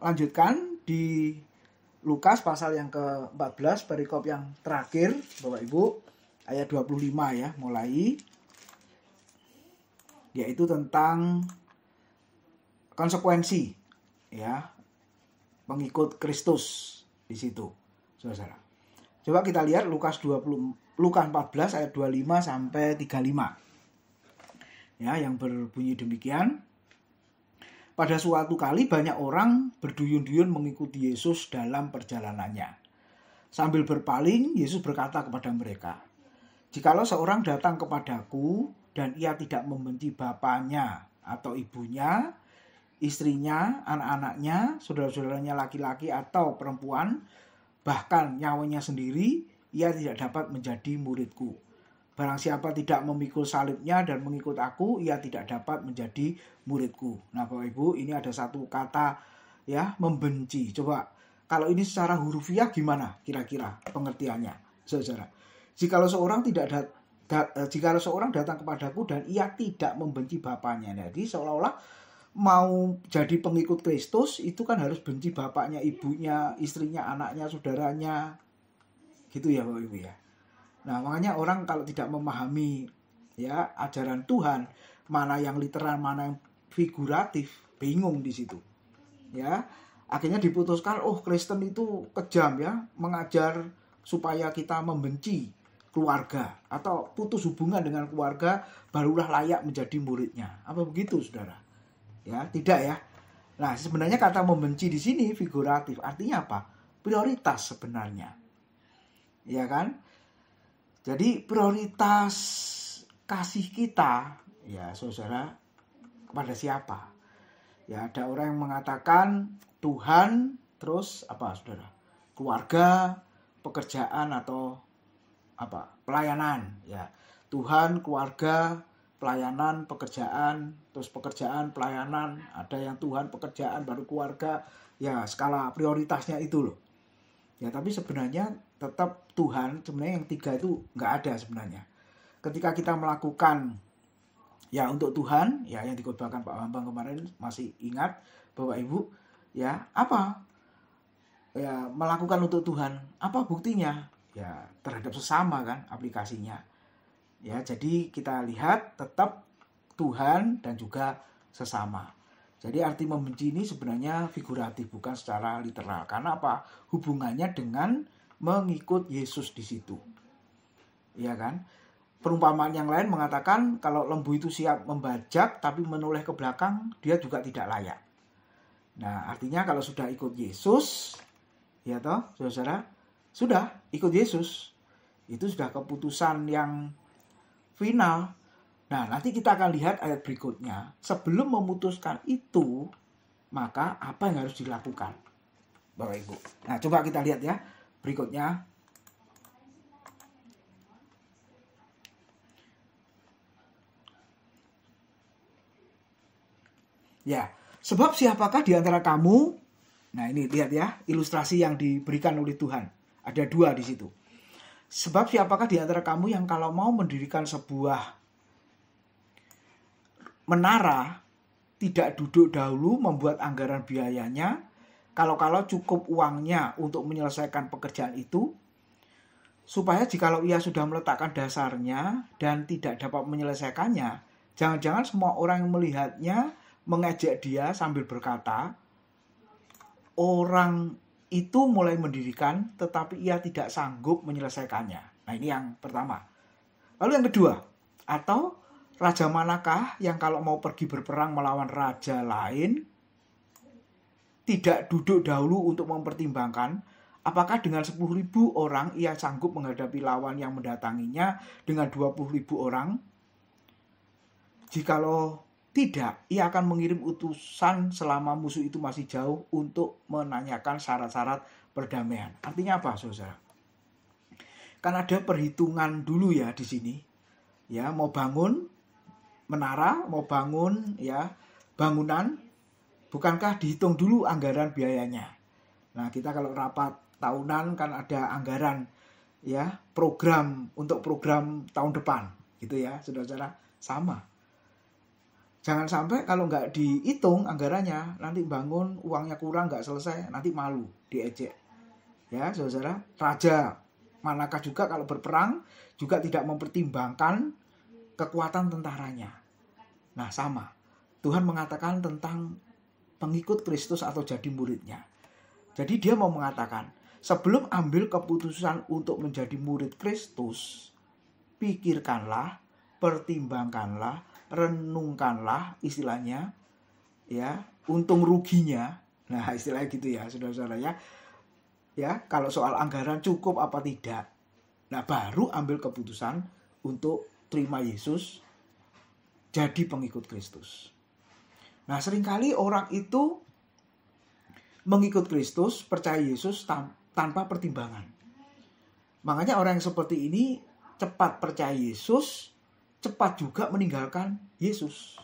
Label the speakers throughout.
Speaker 1: lanjutkan di Lukas pasal yang ke-14, perikop yang terakhir, Bapak Ibu, ayat 25 ya, mulai. Yaitu tentang konsekuensi ya pengikut Kristus di situ, Saudara. Coba kita lihat Lukas 14 ayat 25 sampai 35. Ya, yang berbunyi demikian. Pada suatu kali banyak orang berduyun-duyun mengikuti Yesus dalam perjalanannya. Sambil berpaling, Yesus berkata kepada mereka, "Jikalau seorang datang kepadaku dan ia tidak membenci bapaknya atau ibunya, istrinya, anak-anaknya, saudara-saudaranya laki-laki atau perempuan, bahkan nyawanya sendiri, ia tidak dapat menjadi muridku. Barang siapa tidak memikul salibnya dan mengikut aku, ia tidak dapat menjadi muridku." Nah, Bapak Ibu, ini ada satu kata ya, membenci. Coba kalau ini secara hurufiah gimana kira-kira pengertiannya, Saudara? Jikalau seorang datang kepadaku dan ia tidak membenci bapaknya. Jadi seolah-olah mau jadi pengikut Kristus itu kan harus benci bapaknya, ibunya, istrinya, anaknya, saudaranya. Gitu ya Bapak Ibu ya. Nah, makanya orang kalau tidak memahami ya ajaran Tuhan, mana yang literal, mana yang figuratif, bingung di situ. Ya. Akhirnya diputuskan, Kristen itu kejam ya, mengajar supaya kita membenci keluarga atau putus hubungan dengan keluarga barulah layak menjadi muridnya. Apa begitu, Saudara? Ya, tidak ya. Nah, sebenarnya kata membenci di sini figuratif. Artinya apa? Prioritas sebenarnya. Ya kan? Jadi prioritas kasih kita, ya Saudara, kepada siapa? Ya, ada orang yang mengatakan Tuhan, terus apa Saudara? Keluarga, pekerjaan atau apa? Pelayanan, ya. Tuhan, keluarga, pelayanan, pekerjaan, terus pekerjaan, pelayanan, ada yang Tuhan, pekerjaan, baru keluarga, ya skala prioritasnya itu loh. Ya, tapi sebenarnya tetap Tuhan, sebenarnya yang tiga itu nggak ada sebenarnya. Ketika kita melakukan ya untuk Tuhan, ya yang dikhotbahkan Pak Bambang kemarin, masih ingat Bapak Ibu, ya apa? Ya melakukan untuk Tuhan, apa buktinya? Ya terhadap sesama kan aplikasinya. Ya, jadi kita lihat tetap Tuhan dan juga sesama. Jadi arti membenci ini sebenarnya figuratif, bukan secara literal. Karena apa? Hubungannya dengan mengikut Yesus di situ. Ya kan? Perumpamaan yang lain mengatakan kalau lembu itu siap membajak tapi menoleh ke belakang, dia juga tidak layak. Nah, artinya kalau sudah ikut Yesus, ya toh, saudara, sudah ikut Yesus. Itu sudah keputusan yang final. Nah, nanti kita akan lihat ayat berikutnya. Sebelum memutuskan itu, maka apa yang harus dilakukan, Bapak Ibu? Nah, coba kita lihat ya berikutnya. Ya, sebab siapakah di antara kamu? Nah, ini lihat ya, ilustrasi yang diberikan oleh Tuhan. Ada dua di situ. Sebab siapakah di antara kamu yang kalau mau mendirikan sebuah menara, tidak duduk dahulu membuat anggaran biayanya, kalau cukup uangnya untuk menyelesaikan pekerjaan itu, supaya jikalau ia sudah meletakkan dasarnya dan tidak dapat menyelesaikannya, jangan-jangan semua orang yang melihatnya mengejek dia sambil berkata, orang itu mulai mendirikan tetapi ia tidak sanggup menyelesaikannya. Nah, ini yang pertama. Lalu yang kedua, atau raja manakah yang kalau mau pergi berperang melawan raja lain tidak duduk dahulu untuk mempertimbangkan apakah dengan 10.000 orang ia sanggup menghadapi lawan yang mendatanginya dengan 20.000 orang? Jikalau tidak, ia akan mengirim utusan selama musuh itu masih jauh untuk menanyakan syarat-syarat perdamaian. Artinya apa, saudara? Kan ada perhitungan dulu ya di sini. Ya, mau bangun menara, mau bangun ya bangunan, bukankah dihitung dulu anggaran biayanya? Nah, kita kalau rapat tahunan kan ada anggaran ya, program untuk program tahun depan, gitu ya, saudara-saudara. Sama. Jangan sampai kalau nggak dihitung anggarannya, nanti bangun uangnya kurang, nggak selesai, nanti malu, diejek. Ya, saudara, raja manakah juga kalau berperang juga tidak mempertimbangkan kekuatan tentaranya. Nah, sama. Tuhan mengatakan tentang pengikut Kristus atau jadi muridnya. Jadi dia mau mengatakan, sebelum ambil keputusan untuk menjadi murid Kristus, pikirkanlah, pertimbangkanlah, renungkanlah istilahnya, ya, untung ruginya. Nah, istilahnya gitu ya, saudara-saudara ya. Ya, kalau soal anggaran cukup apa tidak. Nah, baru ambil keputusan untuk terima Yesus jadi pengikut Kristus. Nah, seringkali orang itu mengikut Kristus, percaya Yesus tanpa pertimbangan. Makanya orang yang seperti ini cepat percaya Yesus, cepat juga meninggalkan Yesus.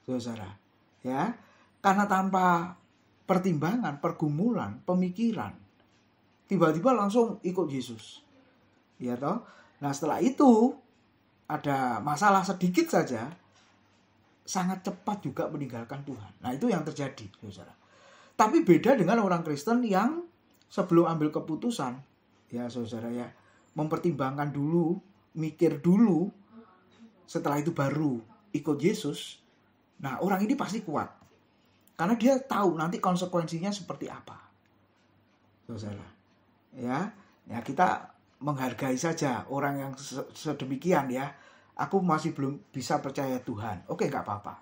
Speaker 1: Saudara, ya. Karena tanpa pertimbangan, pergumulan, pemikiran, tiba-tiba langsung ikut Yesus. Ya toh? Nah, setelah itu ada masalah sedikit saja, sangat cepat juga meninggalkan Tuhan. Nah, itu yang terjadi, saudara. Tapi beda dengan orang Kristen yang sebelum ambil keputusan, ya saudara ya, mempertimbangkan dulu, mikir dulu, setelah itu baru ikut Yesus. Nah, orang ini pasti kuat. Karena dia tahu nanti konsekuensinya seperti apa. Saudara. Ya kita menghargai saja orang yang sedemikian ya. Aku masih belum bisa percaya Tuhan. Oke, nggak apa-apa.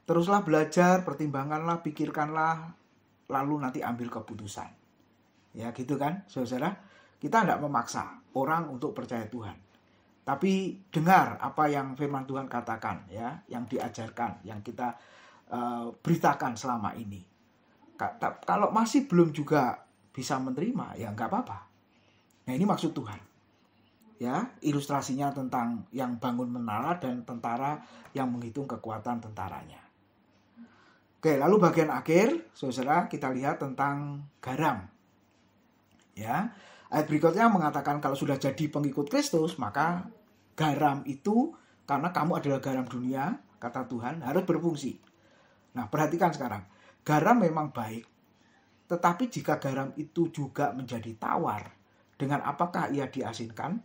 Speaker 1: Teruslah belajar, pertimbangkanlah, pikirkanlah, lalu nanti ambil keputusan. Ya gitu kan, saudara. Kita tidak memaksa orang untuk percaya Tuhan. Tapi dengar apa yang firman Tuhan katakan, ya, yang diajarkan, yang kita beritakan selama ini. Kalau masih belum juga bisa menerima, ya nggak apa-apa. Nah, ini maksud Tuhan. Ya, ilustrasinya tentang yang bangun menara dan tentara yang menghitung kekuatan tentaranya. Oke, lalu bagian akhir, saudara, kita lihat tentang garam. Ya, ayat berikutnya mengatakan kalau sudah jadi pengikut Kristus, maka garam itu, karena kamu adalah garam dunia, kata Tuhan, harus berfungsi. Nah, perhatikan sekarang, garam memang baik, tetapi jika garam itu juga menjadi tawar, dengan apakah ia diasinkan?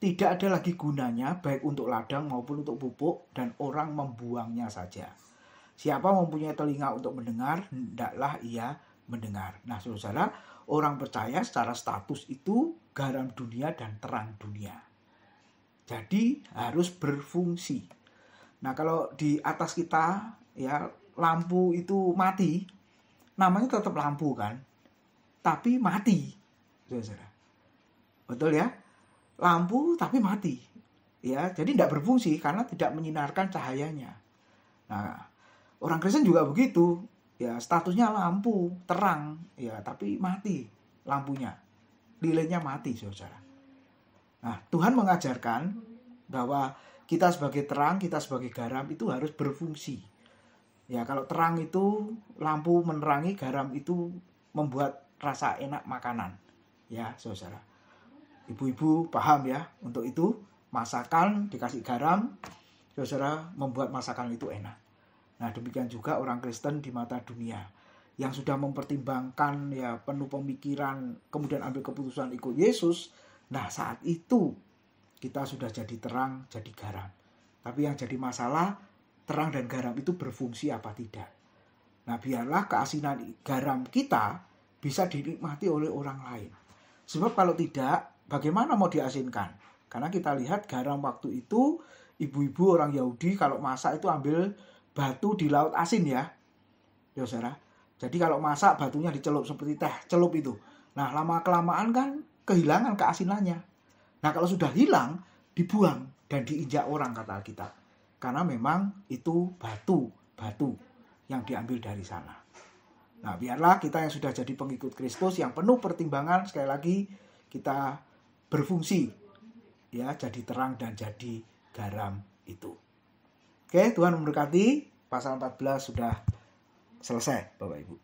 Speaker 1: Tidak ada lagi gunanya, baik untuk ladang maupun untuk pupuk, dan orang membuangnya saja. Siapa mempunyai telinga untuk mendengar, hendaklah ia mendengar. Nah, saudara, orang percaya secara status itu garam dunia dan terang dunia. Jadi harus berfungsi. Nah, kalau di atas kita, ya, lampu itu mati, namanya tetap lampu kan, tapi mati, saudara. Betul ya? Lampu tapi mati, ya, jadi tidak berfungsi karena tidak menyinarkan cahayanya. Nah, orang Kristen juga begitu, ya, statusnya lampu terang, ya, tapi mati lampunya, lilinnya mati, saudara. Nah, Tuhan mengajarkan bahwa kita sebagai terang, kita sebagai garam itu harus berfungsi. Ya, kalau terang itu lampu menerangi, garam itu membuat rasa enak makanan, ya, saudara. Ibu-ibu paham ya, untuk itu masakan dikasih garam, saudara, membuat masakan itu enak. Nah, demikian juga orang Kristen di mata dunia yang sudah mempertimbangkan, ya, penuh pemikiran, kemudian ambil keputusan ikut Yesus. Nah, saat itu kita sudah jadi terang, jadi garam. Tapi yang jadi masalah, terang dan garam itu berfungsi apa tidak. Nah, biarlah keasinan garam kita bisa dinikmati oleh orang lain. Sebab kalau tidak, bagaimana mau diasinkan? Karena kita lihat garam waktu itu, ibu-ibu orang Yahudi kalau masak itu ambil batu di laut asin ya. Ya, saudara. Jadi kalau masak batunya dicelup seperti teh celup itu. Nah, lama-kelamaan kan kehilangan keasinannya. Nah, kalau sudah hilang, dibuang dan diinjak orang, kata Alkitab. Karena memang itu batu yang diambil dari sana. Nah, biarlah kita yang sudah jadi pengikut Kristus yang penuh pertimbangan, sekali lagi kita berfungsi, ya, jadi terang dan jadi garam itu. Oke, Tuhan memberkati. Pasal 14 sudah selesai, Bapak Ibu.